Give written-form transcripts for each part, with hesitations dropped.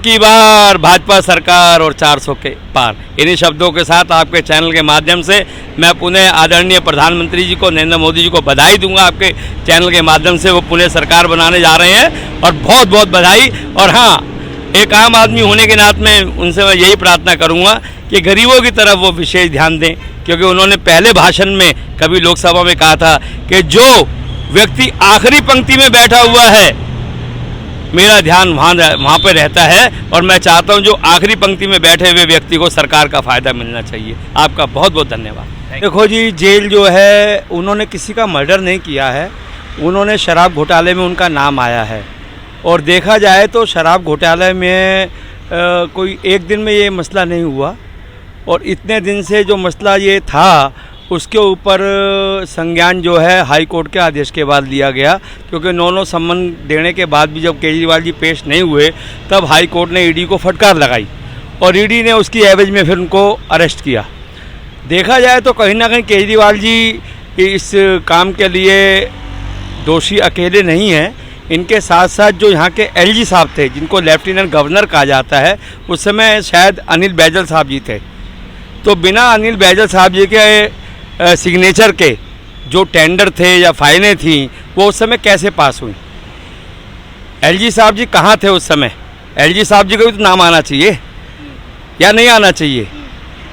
की बार भाजपा सरकार और 400 के पार, इन्हीं शब्दों के साथ आपके चैनल के माध्यम से मैं पुनः आदरणीय प्रधानमंत्री जी को, नरेंद्र मोदी जी को बधाई दूंगा। आपके चैनल के माध्यम से वो पुनः सरकार बनाने जा रहे हैं और बहुत बहुत बधाई। और हाँ, एक आम आदमी होने के नाते में उनसे मैं यही प्रार्थना करूंगा कि गरीबों की तरफ वो विशेष ध्यान दें, क्योंकि उन्होंने पहले भाषण में कभी लोकसभा में कहा था कि जो व्यक्ति आखिरी पंक्ति में बैठा हुआ है मेरा ध्यान वहाँ पर रहता है, और मैं चाहता हूँ जो आखिरी पंक्ति में बैठे हुए व्यक्ति को सरकार का फ़ायदा मिलना चाहिए। आपका बहुत बहुत धन्यवाद। देखो जी, जेल जो है उन्होंने किसी का मर्डर नहीं किया है, उन्होंने शराब घोटाले में उनका नाम आया है। और देखा जाए तो शराब घोटाले में कोई एक दिन में ये मसला नहीं हुआ, और इतने दिन से जो मसला ये था उसके ऊपर संज्ञान जो है हाई कोर्ट के आदेश के बाद लिया गया, क्योंकि 9 सम्मन देने के बाद भी जब केजरीवाल जी पेश नहीं हुए तब हाई कोर्ट ने ईडी को फटकार लगाई और ईडी ने उसकी एवज में फिर उनको अरेस्ट किया। देखा जाए तो कहीं ना कहीं केजरीवाल जी इस काम के लिए दोषी अकेले नहीं हैं, इनके साथ साथ जो यहाँ के एलजी साहब थे, जिनको लेफ्टिनेंट गवर्नर कहा जाता है, उस समय शायद अनिल बैजल साहब जी थे। तो बिना अनिल बैजल साहब जी के सिग्नेचर के जो टेंडर थे या फाइलें थी वो उस समय कैसे पास हुई? एलजी साहब जी कहाँ थे उस समय? एलजी साहब जी को भी तो नाम आना चाहिए या नहीं आना चाहिए?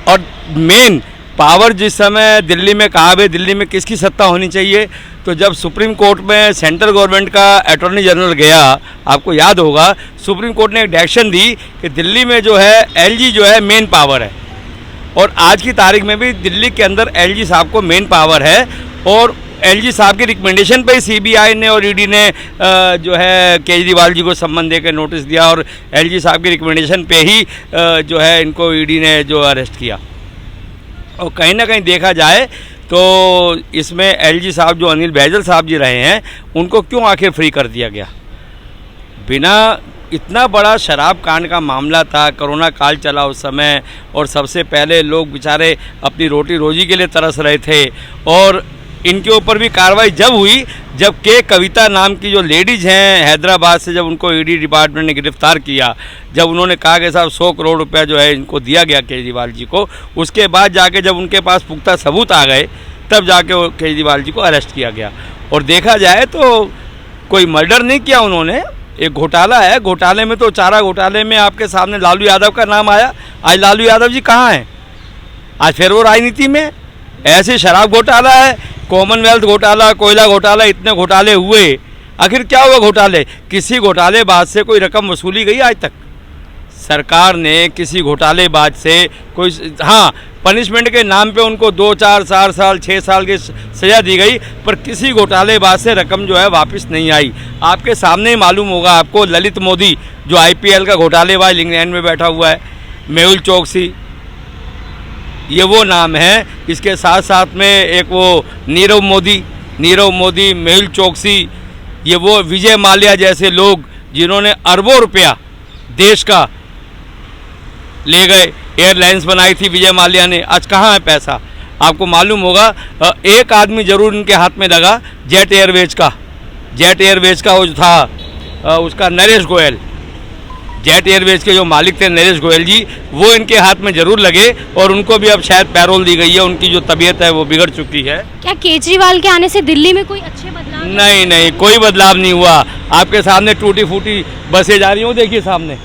और मेन पावर जिस समय दिल्ली में, कहा भाई दिल्ली में किसकी सत्ता होनी चाहिए, तो जब सुप्रीम कोर्ट में सेंट्रल गवर्नमेंट का अटॉर्नी जनरल गया, आपको याद होगा, सुप्रीम कोर्ट ने एक डायरेक्शन दी कि दिल्ली में जो है एलजी जो है मेन पावर है, और आज की तारीख में भी दिल्ली के अंदर एलजी साहब को मेन पावर है। और एलजी साहब की रिकमेंडेशन पे ही सीबीआई ने और ईडी ने जो है केजरीवाल जी को सम्मन दे के नोटिस दिया, और एलजी साहब की रिकमेंडेशन पे ही जो है इनको ईडी ने जो अरेस्ट किया। और कहीं ना कहीं देखा जाए तो इसमें एलजी साहब जो अनिल बैजल साहब जी रहे हैं उनको क्यों आखिर फ्री कर दिया गया? बिना, इतना बड़ा शराब कांड का मामला था, कोरोना काल चला उस समय, और सबसे पहले लोग बेचारे अपनी रोटी रोजी के लिए तरस रहे थे, और इनके ऊपर भी कार्रवाई जब हुई जब के कविता नाम की जो लेडीज़ हैं हैदराबाद से, जब उनको ईडी डिपार्टमेंट ने गिरफ्तार किया, जब उन्होंने कहा कि साहब 100 करोड़ रुपया जो है इनको दिया गया केजरीवाल जी को, उसके बाद जाके जब उनके पास पुख्ता सबूत आ गए तब जाके केजरीवाल जी को अरेस्ट किया गया। और देखा जाए तो कोई मर्डर नहीं किया उन्होंने, एक घोटाला है। घोटाले में तो चारा घोटाले में आपके सामने लालू यादव का नाम आया। आज लालू यादव जी कहाँ हैं? आज फिर वो राजनीति में। ऐसे शराब घोटाला है, कॉमनवेल्थ घोटाला, कोयला घोटाला, इतने घोटाले हुए, आखिर क्या हुआ घोटाले? किसी घोटालेबाज से कोई रकम वसूली गई आज तक? सरकार ने किसी घोटालेबाज से कोई, हाँ, पनिशमेंट के नाम पे उनको 2, 4, 4 साल, 6 साल की सज़ा दी गई, पर किसी घोटालेबाज से रकम जो है वापस नहीं आई। आपके सामने ही मालूम होगा आपको, ललित मोदी जो आईपीएल का घोटालेबाज इंग्लैंड में बैठा हुआ है, मेहुल चोकसी, ये वो नाम है। इसके साथ साथ में एक वो नीरव मोदी, मेहुल चोकसी, ये वो विजय माल्या जैसे लोग जिन्होंने अरबों रुपया देश का ले गए। एयरलाइंस बनाई थी विजय माल्या ने, आज कहाँ है पैसा? आपको मालूम होगा, एक आदमी जरूर इनके हाथ में लगा, जेट एयरवेज का वो जो था उसका नरेश गोयल, जेट एयरवेज के जो मालिक थे नरेश गोयल जी, वो इनके हाथ में जरूर लगे, और उनको भी अब शायद पैरोल दी गई है। उनकी जो तबीयत है वो बिगड़ चुकी है। क्या केजरीवाल के आने से दिल्ली में कोई अच्छे बदलाव? नहीं, कोई बदलाव नहीं हुआ। आपके सामने टूटी फूटी बसें जा रही हूँ, देखिए सामने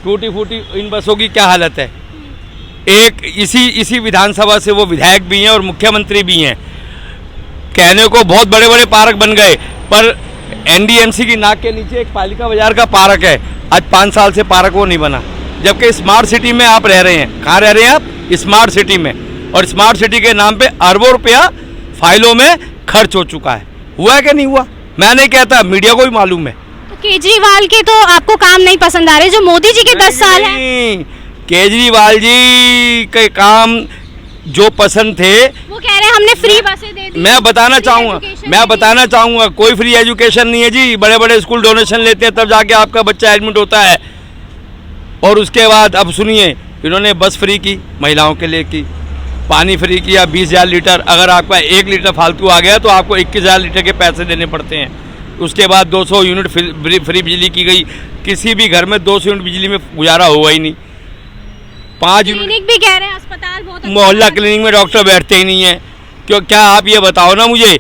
टूटी फूटी इन बसों की क्या हालत है। एक इसी विधानसभा से वो विधायक भी हैं और मुख्यमंत्री भी हैं। कहने को बहुत बड़े बड़े पार्क बन गए, पर एनडीएमसी की नाक के नीचे एक पालिका बाजार का पार्क है, आज 5 साल से पार्क वो नहीं बना। जबकि स्मार्ट सिटी में आप रह रहे हैं। कहाँ रह रहे हैं आप? स्मार्ट सिटी में, और स्मार्ट सिटी के नाम पे अरबों रुपया फाइलों में खर्च हो चुका है। हुआ है कि नहीं हुआ? मैं नहीं कहता, मीडिया को भी मालूम है। तो केजरीवाल के तो आपको काम नहीं पसंद आ रहे, जो मोदी जी के 10 साल हैं? केजरीवाल जी के काम जो पसंद थे, वो कह रहे हैं हमने फ्री बसें दे दी। मैं बताना चाहूँगा कोई फ्री एजुकेशन नहीं है जी। बड़े बड़े स्कूल डोनेशन लेते हैं तब जाके आपका बच्चा एडमिट होता है। और उसके बाद अब सुनिए, इन्होंने बस फ्री की, महिलाओं के लिए की, पानी फ्री किया 20,000 लीटर। अगर आपका 1 लीटर फालतू आ गया तो आपको 21,000 लीटर के पैसे देने पड़ते हैं। उसके बाद 200 यूनिट फ्री बिजली की गई। किसी भी घर में 200 यूनिट बिजली में गुजारा हुआ ही नहीं। 5 यूनिट क्लिनिक भी कह रहे हैं अस्पताल बहुत अच्छा मोहल्ला है। क्लिनिक में डॉक्टर बैठते ही नहीं है। क्यों? क्या आप ये बताओ ना मुझे,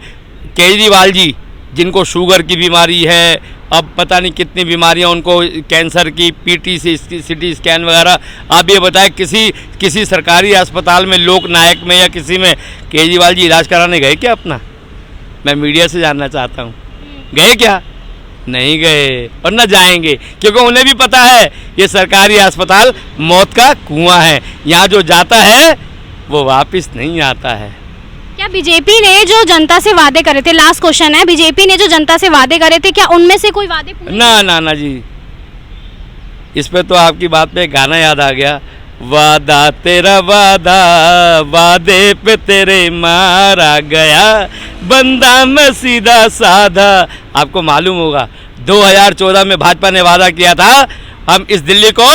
केजरीवाल जी जिनको शुगर की बीमारी है, अब पता नहीं कितनी बीमारियां उनको, कैंसर की, पीटी सिटी स्कैन वगैरह, आप ये बताएं किसी सरकारी अस्पताल में, लोक नायक में या किसी में केजरीवाल जी इलाज कराने गए क्या अपना? मैं मीडिया से जानना चाहता हूँ, गए क्या? नहीं गए और न जाएंगे, क्योंकि उन्हें भी पता है ये सरकारी अस्पताल मौत का कुआं है। यहाँ जो जाता है वो वापस नहीं आता है। क्या बीजेपी ने जो जनता से वादे करे थे, लास्ट क्वेश्चन है, बीजेपी ने जो जनता से वादे करे थे, क्या उनमें से कोई वादे पूरे? ना जी, इस पे तो आपकी बात पे गाना याद आ गया, वादा तेरा वादा, वादे पे तेरे मारा गया, बंदा मैं सीधा साधा। आपको मालूम होगा 2014 में भाजपा ने वादा किया था हम इस दिल्ली को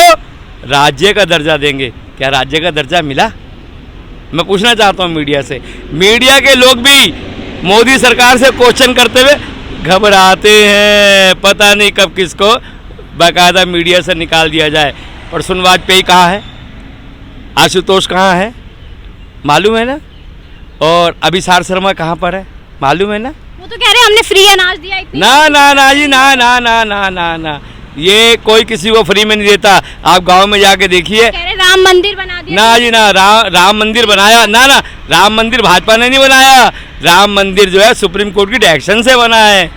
राज्य का दर्जा देंगे। क्या राज्य का दर्जा मिला? मैं पूछना चाहता हूँ मीडिया से, मीडिया के लोग भी मोदी सरकार से क्वेश्चन करते हुए घबराते हैं, पता नहीं कब किसको बाकायदा मीडिया से निकाल दिया जाए। और सुन वाजपेयी कहाँ है, आशुतोष कहाँ है, मालूम है ना? और अभिसार शर्मा कहाँ पर है, मालूम है ना? वो तो कह रहे हैं हमने फ्री अनाज दिया इतनी। ना जी, ना, ये कोई किसी को फ्री में नहीं देता। आप गांव में जाके देखिए, कह रहे राम मंदिर बना दिया। ना जी ना, राम मंदिर बनाया ना, राम मंदिर भाजपा ने नहीं बनाया। राम मंदिर जो है सुप्रीम कोर्ट की डायरेक्शन से बना है।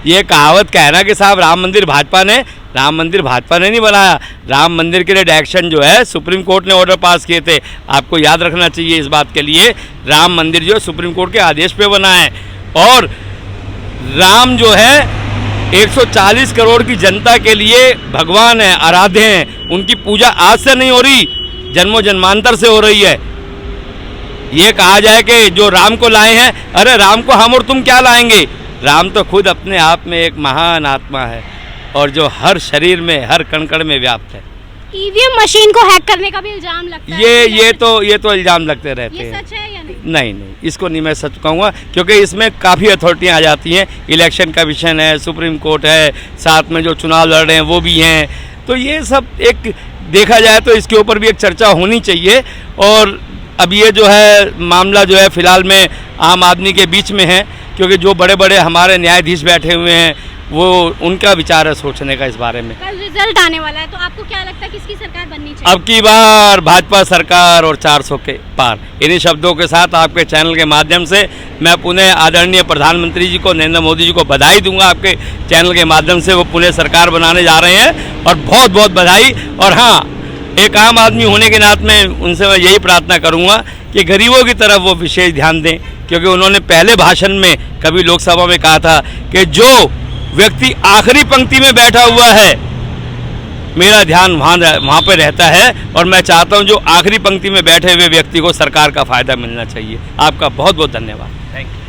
ये कहावत कहना कि साहब राम मंदिर भाजपा ने नहीं बनाया। राम मंदिर के लिए डायरेक्शन जो है सुप्रीम कोर्ट ने ऑर्डर पास किए थे। आपको याद रखना चाहिए इस बात के लिए, राम मंदिर जो है सुप्रीम कोर्ट के आदेश पे बना है। और राम जो है 140 करोड़ की जनता के लिए भगवान है, आराध्य हैं। उनकी पूजा आज से नहीं हो रही, जन्मों जन्मांतर से हो रही है। ये कहा जाए कि जो राम को लाए हैं, अरे राम को हम और तुम क्या लाएंगे? राम तो खुद अपने आप में एक महान आत्मा है और जो हर शरीर में, हर कण-कण में व्याप्त है। ईवीएम मशीन को हैक करने का भी इल्जाम लगता है। ये तो इल्जाम लगते रहते हैं। ये सच है या नहीं? नहीं, इसको नहीं मैं सच कहूँगा, क्योंकि इसमें काफ़ी अथॉरिटियाँ आ जाती हैं। इलेक्शन कमीशन है, सुप्रीम कोर्ट है, साथ में जो चुनाव लड़ रहे हैं वो भी हैं। तो ये सब एक देखा जाए तो इसके ऊपर भी एक चर्चा होनी चाहिए। और अब ये जो है मामला जो है फ़िलहाल में आम आदमी के बीच में है, क्योंकि जो बड़े बड़े हमारे न्यायाधीश बैठे हुए हैं वो उनका विचार है सोचने का इस बारे में। कल रिजल्ट आने वाला है, तो आपको क्या लगता है किसकी सरकार बननी चाहिए? अब की बार भाजपा सरकार और 400 के पार। इन्हीं शब्दों के साथ आपके चैनल के माध्यम से मैं पुनः आदरणीय प्रधानमंत्री जी को, नरेंद्र मोदी जी को बधाई दूंगा। आपके चैनल के माध्यम से वो पुनः सरकार बनाने जा रहे हैं और बहुत बहुत बधाई। और हाँ, एक आम आदमी होने के नाते में उनसे मैं यही प्रार्थना करूँगा कि गरीबों की तरफ वो विशेष ध्यान दें, क्योंकि उन्होंने पहले भाषण में कभी लोकसभा में कहा था कि जो व्यक्ति आखिरी पंक्ति में बैठा हुआ है, मेरा ध्यान वहाँ पे रहता है और मैं चाहता हूँ जो आखिरी पंक्ति में बैठे हुए व्यक्ति को सरकार का फ़ायदा मिलना चाहिए। आपका बहुत बहुत धन्यवाद। Thank you.